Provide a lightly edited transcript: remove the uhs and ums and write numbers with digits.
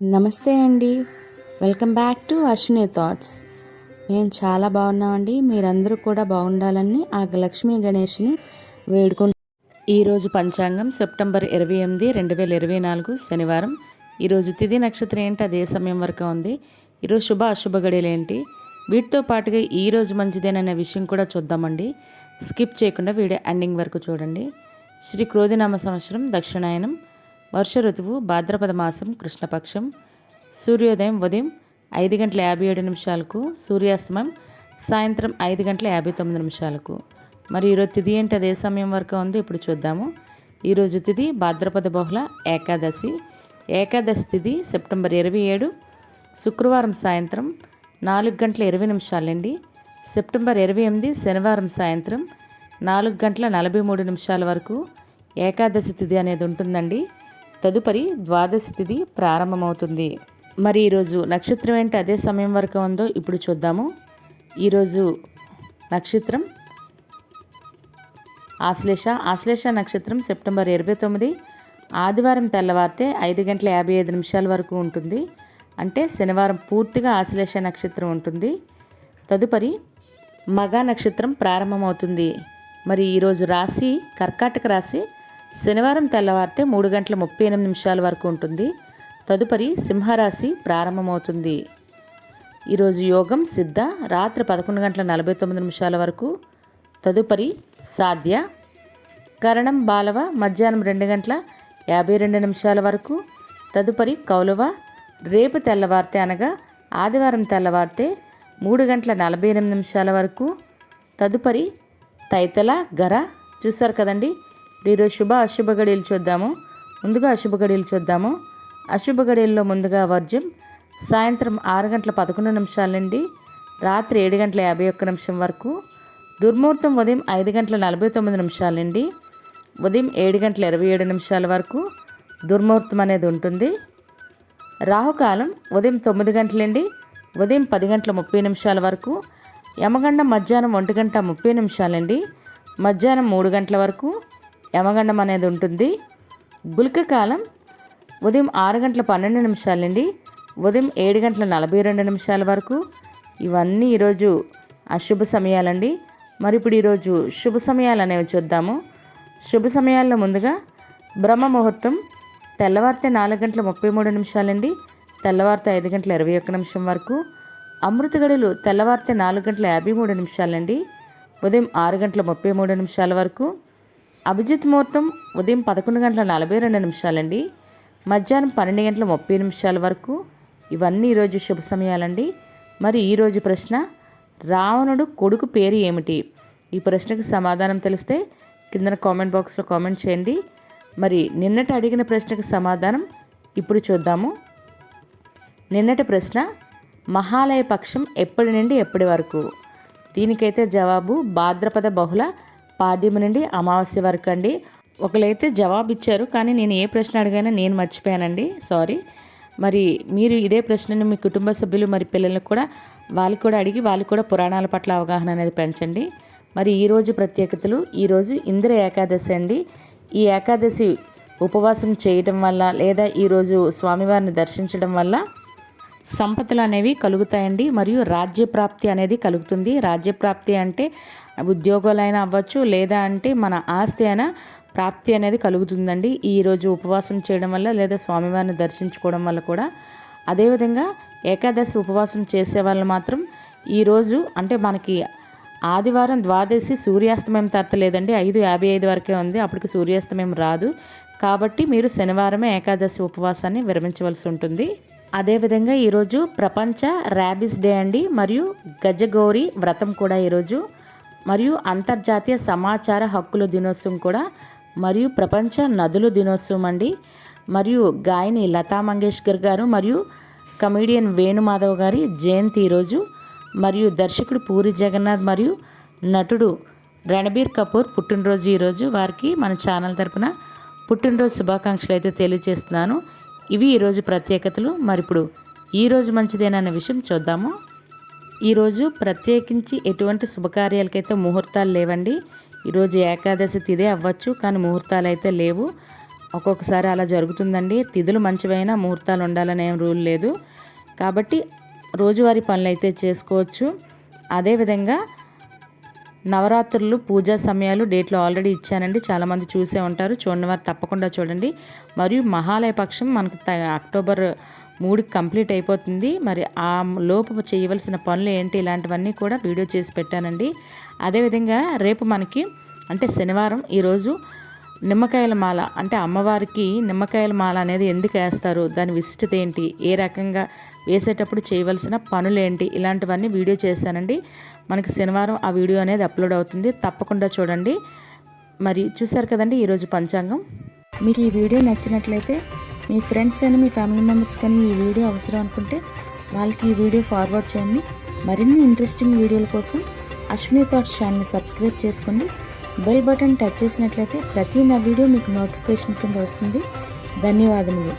నమస్తే అండి. Welcome back to Ashwini thoughts. మేము చాలా బాగున్నామండి. మీరందరూ కూడా బాగుండాలని ఆ లక్ష్మీ గణేష్ని వేడుకుంటాం. ఈరోజు పంచాంగం సెప్టెంబర్ 28, 2024 శనివారం. ఈరోజు తిథి నక్షత్రం ఏంటి, అదే సమయం వరకు ఉంది. ఈరోజు శుభ అశుభ గడియలు ఏంటి, వీటితో పాటుగా ఈరోజు మంచిదేననే విషయం కూడా చూద్దామండి. స్కిప్ చేయకుండా వీడియో ఎండింగ్ వరకు చూడండి. శ్రీ క్రోధినామ సంవత్సరం దక్షిణాయనం, వర్ష ఋతువు భాద్రపద మాసం కృష్ణపక్షం, సూర్యోదయం ఉదయం 5:57 సూర్యాస్తమయం సాయంత్రం 5:59. మరి ఈరోజు తిథి ఏంటి, అదే సమయం వరకు ఉంది. ఇప్పుడు చూద్దాము. ఈరోజు తిథి భాద్రపద బహుళ ఏకాదశి. ఏకాదశి తిథి సెప్టెంబర్ 27 శుక్రవారం సాయంత్రం 4:20 సెప్టెంబర్ 28 శనివారం సాయంత్రం 4:43 వరకు ఏకాదశి తిథి అనేది ఉంటుందండి. తదుపరి ద్వాదశి తిథి ప్రారంభమవుతుంది. మరి ఈరోజు నక్షత్రం ఏంటి, అదే సమయం వరకు ఉందో ఇప్పుడు చూద్దాము. ఈరోజు నక్షత్రం ఆశ్లేష. ఆశ్లేష నక్షత్రం సెప్టెంబర్ 29 ఆదివారం తెల్లవారితే 5:55 వరకు ఉంటుంది. అంటే శనివారం పూర్తిగా ఆశ్లేష నక్షత్రం ఉంటుంది. తదుపరి మగ నక్షత్రం ప్రారంభమవుతుంది. మరి ఈరోజు రాశి కర్కాటక రాశి. శనివారం తెల్లవారితే 3:38 వరకు ఉంటుంది. తదుపరి సింహరాశి ప్రారంభమవుతుంది. ఈరోజు యోగం సిద్ధ రాత్రి 11:49 వరకు. తదుపరి సాధ్య కరణం బాలవ మధ్యాహ్నం 2:52 వరకు. తదుపరి కౌలవ రేపు తెల్లవారితే అనగా ఆదివారం తెల్లవారితే 3:48 వరకు. తదుపరి తైతల గర. చూసారు కదండి. ఈరోజు శుభ అశుభ గడియలు చూద్దాము. ముందుగా అశుభ గడియలు చూద్దాము. అశుభ గడియల్లో ముందుగా వర్జ్యం సాయంత్రం 6:11 నుండి రాత్రి 7:51 వరకు. దుర్ముహూర్తం ఉదయం 5:49 నుండి ఉదయం 7:27 వరకు దుర్ముహూర్తం అనేది ఉంటుంది. రాహుకాలం ఉదయం 9 గంటల నుండి ఉదయం 10:30 వరకు. యమగండం మధ్యాహ్నం 1:30 నుండి మధ్యాహ్నం 3 గంటల వరకు యమగండం అనేది ఉంటుంది. గుళిక కాలం ఉదయం 6:12 నుండి ఉదయం 7:42 వరకు. ఇవన్నీ ఈరోజు అశుభ సమయాలండి. మరి ఇప్పుడు ఈరోజు శుభ సమయాలు అనేవి చూద్దాము. శుభ సమయాల్లో ముందుగా బ్రహ్మ ముహూర్తం తెల్లవారితే 4:33 నుండి తెల్లవారితే 5:21 వరకు. అమృత గడియలు తెల్లవారితే 4:53 నుండి ఉదయం 6:33 వరకు. అభిజిత్ ముహూర్తం ఉదయం 11:42 నుండి మధ్యాహ్నం 12:30 వరకు. ఇవన్నీ ఈరోజు శుభ సమయాలండి. మరి ఈరోజు ప్రశ్న, రావణుడు కొడుకు పేరు ఏమిటి? ఈ ప్రశ్నకు సమాధానం తెలిస్తే కింద కామెంట్ బాక్స్లో కామెంట్ చేయండి. మరి నిన్నటి అడిగిన ప్రశ్నకు సమాధానం ఇప్పుడు చూద్దాము. నిన్నటి ప్రశ్న, మహాలయ పక్షం ఎప్పటి నుండి ఎప్పటి వరకు? దీనికైతే జవాబు భాద్రపద బహుళ పాడ్యమి నుండి అమావాస్య వరకు అండి. ఒకరైతే జవాబు ఇచ్చారు, కానీ నేను ఏ ప్రశ్న అడిగానో నేను మర్చిపోయానండి, సారీ. మరి మీరు ఇదే ప్రశ్నను మీ కుటుంబ సభ్యులు మరి పిల్లలకు కూడా వాళ్ళు కూడా అడిగి వాళ్ళు కూడా పురాణాల పట్ల అవగాహన అనేది పెంచండి. మరి ఈరోజు ప్రత్యేకతలు, ఈరోజు ఇంద్ర ఏకాదశి అండి. ఈ ఏకాదశి ఉపవాసం చేయటం వల్ల లేదా ఈరోజు స్వామివారిని దర్శించడం వల్ల సంపదలు అనేవి కలుగుతాయండి. మరియు రాజ్యప్రాప్తి అనేది కలుగుతుంది. రాజ్యప్రాప్తి అంటే ఉద్యోగాలైనా అవ్వచ్చు, లేదా అంటే మన ఆస్తి అయినా ప్రాప్తి అనేది కలుగుతుందండి ఈరోజు ఉపవాసం చేయడం వల్ల లేదా స్వామివారిని దర్శించుకోవడం వల్ల కూడా. అదేవిధంగా ఏకాదశి ఉపవాసం చేసే వాళ్ళు మాత్రం ఈరోజు అంటే మనకి ఆదివారం ద్వాదశి సూర్యాస్తమయం తర్వాత లేదండి, 5:55 వరకే ఉంది, అప్పటికి సూర్యాస్తమయం రాదు. కాబట్టి మీరు శనివారమే ఏకాదశి ఉపవాసాన్ని విరమించవలసి ఉంటుంది. అదేవిధంగా ఈరోజు ప్రపంచ ర్యాబిస్ డే అండి, మరియు గజగౌరి వ్రతం కూడా ఈరోజు, మరియు అంతర్జాతీయ సమాచార హక్కుల దినోత్సవం కూడా, మరియు ప్రపంచ నదుల దినోత్సవం అండి. మరియు గాయని లతా మంగేష్కర్ గారు మరియు కమెడియన్ వేణుమాధవ్ గారి జయంతి ఈరోజు. మరియు దర్శకుడు పూరి జగన్నాథ్ మరియు నటుడు రణబీర్ కపూర్ పుట్టినరోజు ఈరోజు. వారికి మన ఛానల్ తరపున పుట్టినరోజు శుభాకాంక్షలు అయితే తెలియజేస్తున్నాను. ఇవి ఈరోజు ప్రత్యేకతలు. మరి ఇప్పుడు ఈరోజు మంచిదేనన్న విషయం చూద్దాము. ఈరోజు ప్రత్యేకించి ఎటువంటి శుభకార్యాలకైతే ముహూర్తాలు లేవండి. ఈరోజు ఏకాదశి తిథి అవ్వచ్చు, కానీ ముహూర్తాలు అయితే లేవు. ఒక్కొక్కసారి అలా జరుగుతుందండి. తిథులు మంచివైనా ముహూర్తాలు ఉండాలని ఏం రూల్ లేదు. కాబట్టి రోజువారీ పనులు అయితే చేసుకోవచ్చు. అదేవిధంగా నవరాత్రులు పూజా సమయాలు డేట్లు ఆల్రెడీ ఇచ్చానండి. చాలామంది చూసే ఉంటారు. చూడని వారు తప్పకుండా చూడండి. మరియు మహాలయ పక్షం మనకు అక్టోబర్ 3కి కంప్లీట్ అయిపోతుంది. మరి ఆ లోపు చేయవలసిన పనులు ఏంటి ఇలాంటివన్నీ కూడా వీడియో చేసి పెట్టానండి. అదేవిధంగా రేపు మనకి అంటే శనివారం ఈరోజు నిమ్మకాయల మాల అంటే అమ్మవారికి నిమ్మకాయల మాల అనేది ఎందుకు వేస్తారు, దాని విశిష్టత ఏంటి, ఏ రకంగా వేసేటప్పుడు చేయవలసిన పనులు ఏంటి, ఇలాంటివన్నీ వీడియో చేశానండి. మనకి శనివారం ఆ వీడియో అనేది అప్లోడ్ అవుతుంది. తప్పకుండా చూడండి. మరి చూసారు కదండి ఈరోజు పంచాంగం. మీకు ఈ వీడియో నచ్చినట్లయితే మీ ఫ్రెండ్స్ అని మీ ఫ్యామిలీ మెంబర్స్ కానీ ఈ వీడియో అవసరం అనుకుంటే వాళ్ళకి ఈ వీడియో ఫార్వర్డ్ చేయండి. మరిన్ని ఇంట్రెస్టింగ్ వీడియోల కోసం అశ్విని థాట్స్ ఛానల్ని సబ్స్క్రైబ్ చేసుకోండి. బెల్ బటన్ టచ్ చేసినట్లయితే ప్రతి నా వీడియో మీకు నోటిఫికేషన్ కింద వస్తుంది. ధన్యవాదములు.